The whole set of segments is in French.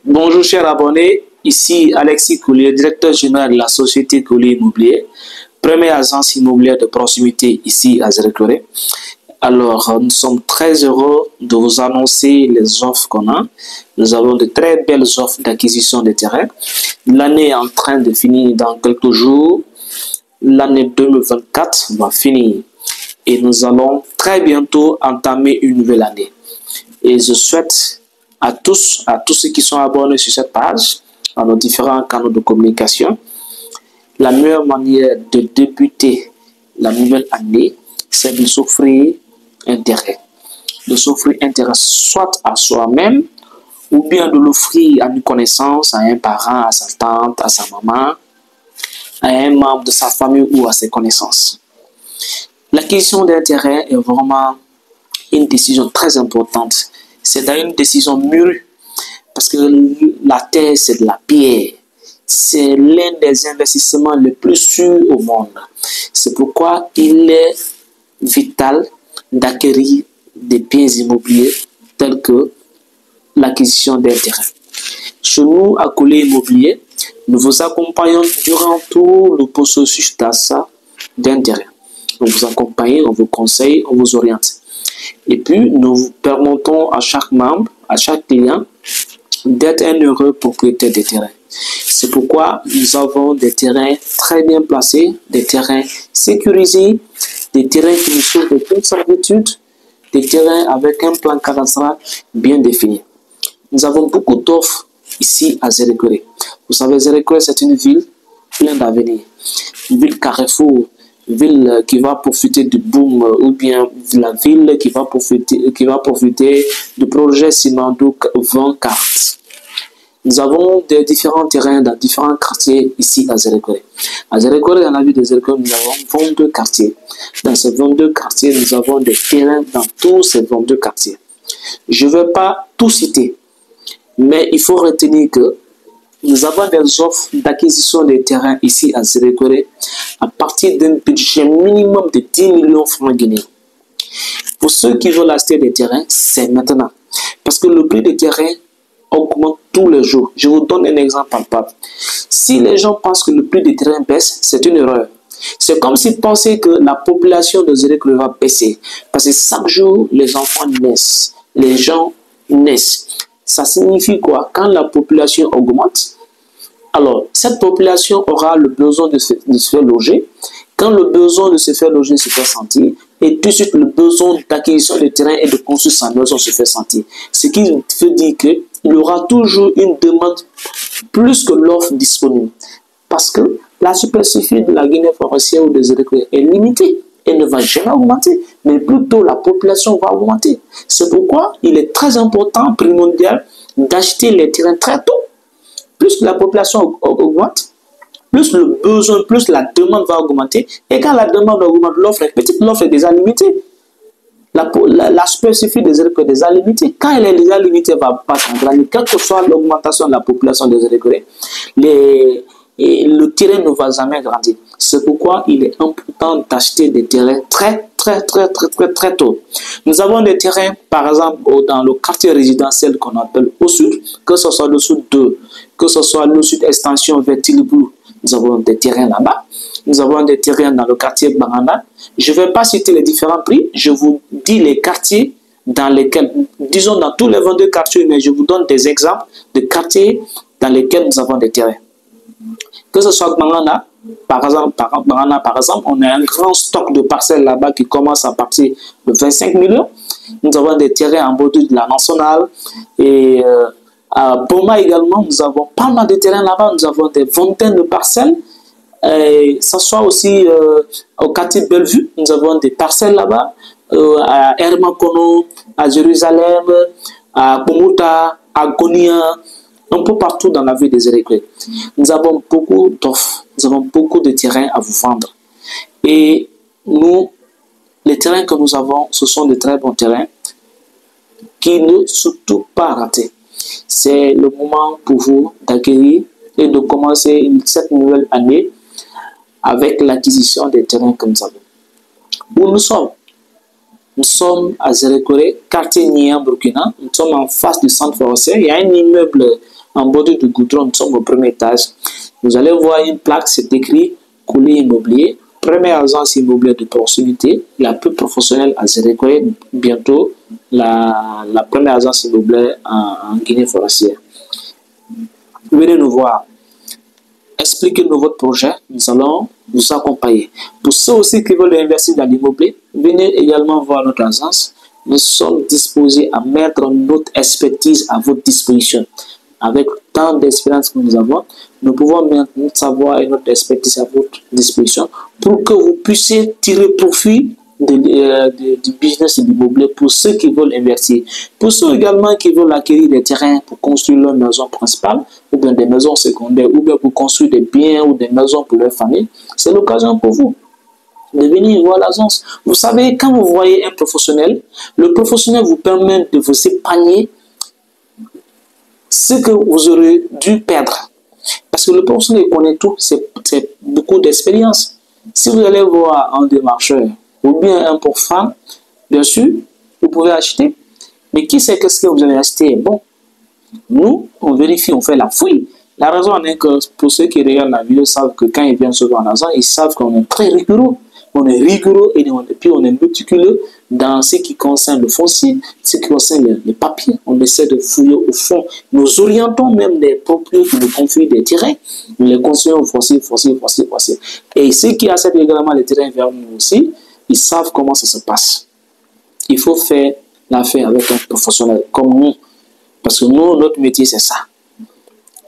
Bonjour chers abonnés, ici Alexis Coulier, directeur général de la société Coulier Immobilier, première agence immobilière de proximité ici à Zérékoré. Alors, nous sommes très heureux de vous annoncer les offres qu'on a. Nous avons de très belles offres d'acquisition de terrain. L'année est en train de finir dans quelques jours. L'année 2024 va finir et nous allons très bientôt entamer une nouvelle année. Et je souhaite à tous ceux qui sont abonnés sur cette page, à nos différents canaux de communication, la meilleure manière de débuter la nouvelle année, c'est de s'offrir un terrain. De s'offrir un terrain soit à soi-même, ou bien de l'offrir à une connaissance, à un parent, à sa tante, à sa maman, à un membre de sa famille ou à ses connaissances. L'acquisition d'un terrain est vraiment une décision très importante. C'est une décision mûre parce que la terre, c'est de la pierre. C'est l'un des investissements les plus sûrs au monde. C'est pourquoi il est vital d'acquérir des biens immobiliers tels que l'acquisition d'un terrain. Chez nous, à Coulier Immobilier, nous vous accompagnons durant tout le processus d'achat d'un terrain. On vous accompagne, on vous conseille, on vous oriente. Et puis, nous permettons à chaque membre, à chaque client, d'être un heureux propriétaire des terrains. C'est pourquoi nous avons des terrains très bien placés, des terrains sécurisés, des terrains qui nous sauvent de toute servitude, des terrains avec un plan cadastral bien défini. Nous avons beaucoup d'offres ici à Zérékoré. Vous savez, Zérékoré, c'est une ville pleine d'avenir, une ville carrefour, une ville qui va profiter du boom, ou bien la ville qui va profiter du projet Simandou 20 cartes. Nous avons des différents terrains dans différents quartiers ici à Zérékoré. À Zérékoré, dans la ville de Zérékoré, nous avons 22 quartiers. Dans ces 22 quartiers, nous avons des terrains dans tous ces 22 quartiers. Je ne vais pas tout citer, mais il faut retenir que nous avons des offres d'acquisition des terrains ici à Zérékoré à partir d'un budget minimum de 10 millions de francs guinéens. Pour ceux qui veulent acheter des terrains, c'est maintenant. Parce que le prix des terrains augmente tous les jours. Je vous donne un exemple palpable. Si les gens pensent que le prix des terrains baisse, c'est une erreur. C'est comme s'ils pensaient que la population de Zérékoré va baisser. Parce que chaque jour, les enfants naissent. Les gens naissent. Ça signifie quoi? Quand la population augmente, alors cette population aura le besoin de se faire loger. Quand le besoin de se faire loger se fait sentir, et tout de suite le besoin d'acquisition de terrain et de construire sa maison se fait sentir. Ce qui veut dire qu'il y aura toujours une demande plus que l'offre disponible. Parce que la superficie de la Guinée forestière ou des Zérékoré est limitée. Elle ne va jamais augmenter, mais plutôt la population va augmenter. C'est pourquoi il est très important, primordial, d'acheter les terrains très tôt. Plus la population augmente, plus le besoin, plus la demande va augmenter. Et quand la demande augmente, l'offre est petite, l'offre est déjà limitée. La superficie des Zérékoré est déjà limitée. Quand elle est déjà limitée, elle ne va pas s'agrandir. Quelle que soit l'augmentation de la population des Zérékoré, le terrain ne va jamais grandir. C'est pourquoi il est important d'acheter des terrains très tôt. Nous avons des terrains, par exemple, dans le quartier résidentiel qu'on appelle au sud, que ce soit le sud 2, que ce soit le sud extension vers Tilibou. Nous avons des terrains là-bas. Nous avons des terrains dans le quartier Banganda. Je ne vais pas citer les différents prix. Je vous dis les quartiers dans lesquels, disons dans tous les 22 quartiers, mais je vous donne des exemples de quartiers dans lesquels nous avons des terrains. Que ce soit Banganda, par exemple, on a un grand stock de parcelles là-bas qui commence à partir de 25 millions. Nous avons des terrains en bordure de la nationale. Et à Boma également, nous avons pas mal de terrains là-bas. Nous avons des vingtaines de parcelles. Et ça soit aussi au quartier Bellevue, nous avons des parcelles là-bas. À Hermakono, à Jérusalem, à Kumuta, à Gonia, un peu partout dans la ville des Zérékoré. Nous avons beaucoup d'offres, nous avons beaucoup de terrains à vous vendre. Et nous, les terrains que nous avons, ce sont de très bons terrains qui ne surtout pas ratés. C'est le moment pour vous d'acquérir et de commencer cette nouvelle année avec l'acquisition des terrains que nous avons. Où nous sommes? Nous sommes à Zérékoré, quartier Nian, Burkina. Nous sommes en face du centre forestier. Il y a un immeuble en bordure de goudron. Nous sommes au premier étage. Vous allez voir une plaque, c'est écrit Coulée Immobilier. Première agence immobilière de proximité, la plus professionnelle à Zérékoré. Bientôt, la première agence immobilière en Guinée forestière. Venez nous voir. Expliquez-nous votre projet, nous allons vous accompagner. Pour ceux aussi qui veulent investir dans l'immobilier, venez également voir notre agence. Nous sommes disposés à mettre notre expertise à votre disposition. Avec tant d'expérience que nous avons, nous pouvons mettre notre savoir et notre expertise à votre disposition pour que vous puissiez tirer profit du business de l'immobilier pour ceux qui veulent investir. Pour ceux également qui veulent acquérir des terrains pour construire leur maison principale, ou bien des maisons secondaires, ou bien pour construire des biens ou des maisons pour leur famille, c'est l'occasion pour vous de venir voir l'agence. Vous savez, quand vous voyez un professionnel, le professionnel vous permet de vous épargner ce que vous aurez dû perdre. Parce que le professionnel connaît tout, c'est beaucoup d'expérience. Si vous allez voir un démarcheur ou bien un pour femme, bien sûr, vous pouvez acheter. Mais qui sait qu'est-ce que vous allez acheter? Bon, nous, on vérifie, on fait la fouille. La raison est que pour ceux qui regardent la vidéo savent que quand ils viennent se voir en argent, ils savent qu'on est très rigoureux. On est rigoureux et puis on est méticuleux dans ce qui concerne le foncier, ce qui concerne les papiers. On essaie de fouiller au fond. Nous orientons même les propriétaires qui nous confient des terrains. Nous les conseillons foncier. Et ceux qui achètent également les terrains vers nous aussi, ils savent comment ça se passe. Il faut faire l'affaire avec un professionnel comme nous. Parce que nous, notre métier, c'est ça.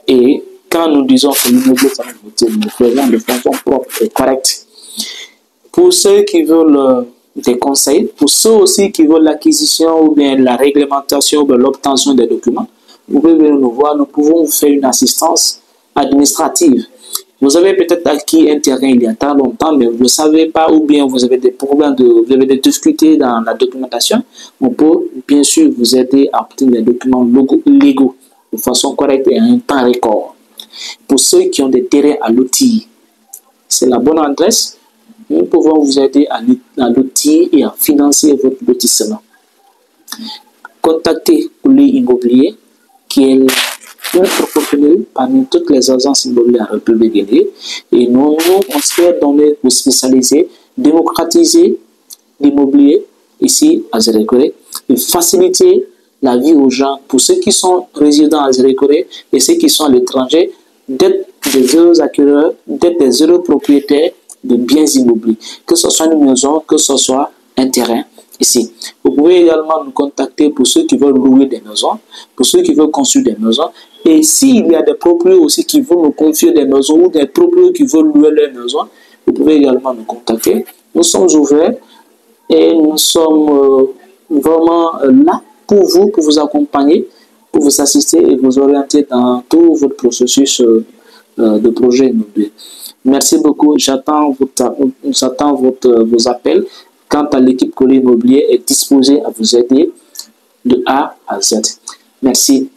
Et quand nous disons que l'immobilier, c'est notre métier, nous le faisons de façon propre et correcte. Pour ceux qui veulent des conseils, pour ceux aussi qui veulent l'acquisition ou bien la réglementation ou bien l'obtention des documents, vous pouvez venir nous voir, nous pouvons vous faire une assistance administrative. Vous avez peut-être acquis un terrain il y a tant longtemps, mais vous ne savez pas, ou bien vous avez des problèmes, vous avez des difficultés dans la documentation. On peut bien sûr vous aider à obtenir des documents légaux de façon correcte et en un temps record. Pour ceux qui ont des terrains à lotir, c'est la bonne adresse. Nous pouvons vous aider à lotir et à financer votre lotissement. Contactez Coulée Immobilier, qui est le plus professionnel parmi toutes les agences immobilières en République Guinée. Et nous, on souhaite donner pour spécialiser, démocratiser l'immobilier ici à Zérékoré et faciliter la vie aux gens, pour ceux qui sont résidents à Zérékoré et ceux qui sont à l'étranger, d'être des heureux acquéreurs, d'être des heureux propriétaires de biens immobiliers, que ce soit une maison, que ce soit un terrain ici. Vous pouvez également nous contacter pour ceux qui veulent louer des maisons, pour ceux qui veulent construire des maisons. Et s'il y a des propriétaires aussi qui veulent nous confier des maisons ou des propriétaires qui veulent louer leurs maisons, vous pouvez également nous contacter. Nous sommes ouverts et nous sommes vraiment là pour vous accompagner, pour vous assister et vous orienter dans tout votre processus de projet immobilier. Merci beaucoup. J'attends vos appels. Quant à l'équipe Coulée Immobilier est disposée à vous aider de A à Z. Merci.